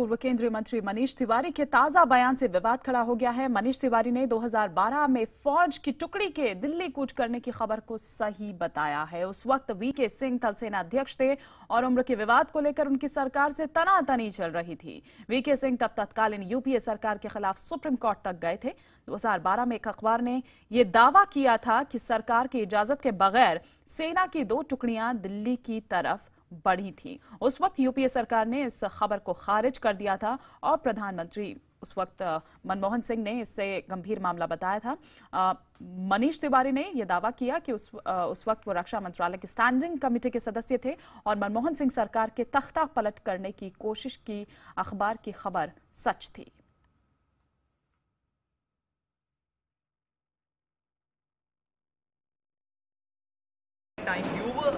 पूर्व केंद्रीय मंत्री मनीष तिवारी के ताजा बयान से विवाद खड़ा हो गया है। मनीष तिवारी ने 2012 में फौज की टुकड़ी के दिल्ली कूच करने की खबर को सही बताया है। उस वक्त वीके सिंह थल सेना अध्यक्ष थे और उम्र के विवाद को लेकर उनकी सरकार से तनातनी चल रही थी। वीके सिंह तब तत्कालीन यूपीए सरकार के खिलाफ सुप्रीम कोर्ट तक गए थे। 2012 में एक अखबार ने यह दावा किया था कि सरकार की इजाजत के बगैर सेना की 2 टुकड़ियां दिल्ली की तरफ बढ़ी थी। उस वक्त यूपीए सरकार ने इस खबर को खारिज कर दिया था और प्रधानमंत्री उस वक्त मनमोहन सिंह ने इससे गंभीर मामला बताया था। मनीष तिवारी ने यह दावा किया कि उस वक्त वो रक्षा मंत्रालय की स्टैंडिंग कमेटी के सदस्य थे और मनमोहन सिंह सरकार के तख्ता पलट करने की कोशिश की अखबार की खबर सच थी। Time you were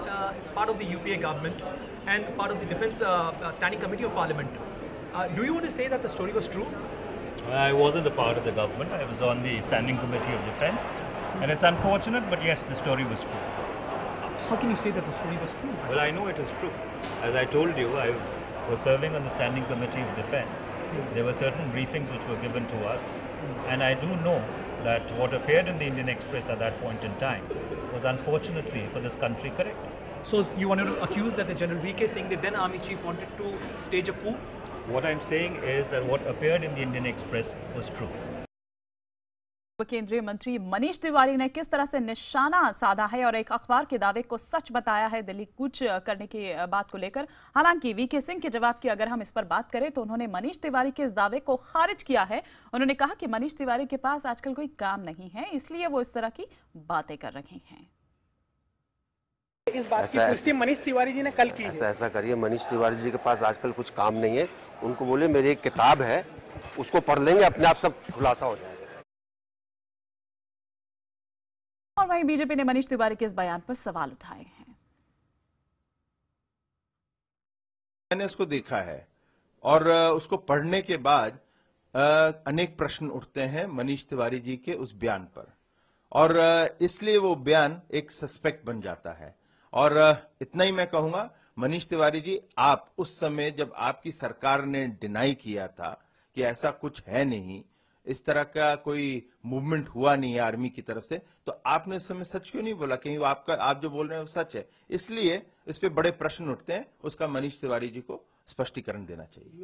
part of the UPA government and part of the Defence Standing Committee of Parliament. Do you want to say that the story was true? I wasn't a part of the government. I was on the Standing Committee of Defence, and it's unfortunate, but yes, the story was true. How can you say that the story was true? Well, I know it is true. As I told you, I was serving on the Standing Committee of Defence. There were certain briefings which were given to us, and I do know that what appeared in the Indian Express at that point in time was unfortunately for this country correct. So you wanted to accuse that the General VK Singh, the then army chief, wanted to stage a coup? What I'm saying is that what appeared in the Indian Express was true. केंद्रीय मंत्री मनीष तिवारी ने किस तरह से निशाना साधा है और एक अखबार के दावे को सच बताया है दिल्ली कूच करने की बात को लेकर। हालांकि वीके सिंह के जवाब की अगर हम इस पर बात करें तो उन्होंने मनीष तिवारी के इस दावे को खारिज किया है। उन्होंने कहा कि मनीष तिवारी के पास आजकल कोई काम नहीं है, इसलिए वो इस तरह की बातें कर रहे हैं। इस बात की पुष्टि मनीष तिवारी जी ने कल की। ऐसा करिए, मनीष तिवारी जी के पास आजकल कुछ काम नहीं है, उनको बोले मेरी एक किताब है, उसको पढ़ लेंगे, अपने आप सब खुलासा हो जाएगा। और वहीं बीजेपी ने मनीष तिवारी के इस बयान पर सवाल उठाए हैं। मैंने उसको देखा है और उसको पढ़ने के बाद अनेक प्रश्न उठते हैं मनीष तिवारी जी के उस बयान पर, और इसलिए वो बयान एक सस्पेक्ट बन जाता है। और इतना ही मैं कहूंगा, मनीष तिवारी जी, आप उस समय जब आपकी सरकार ने डिनाई किया था कि ऐसा कुछ है नहीं, इस तरह का कोई मूवमेंट हुआ नहीं है आर्मी की तरफ से, तो आपने उस समय सच क्यों नहीं बोला? कहीं आप जो बोल रहे हैं वो सच है? इसलिए इस पे बड़े प्रश्न उठते हैं, उसका मनीष तिवारी जी को स्पष्टीकरण देना चाहिए।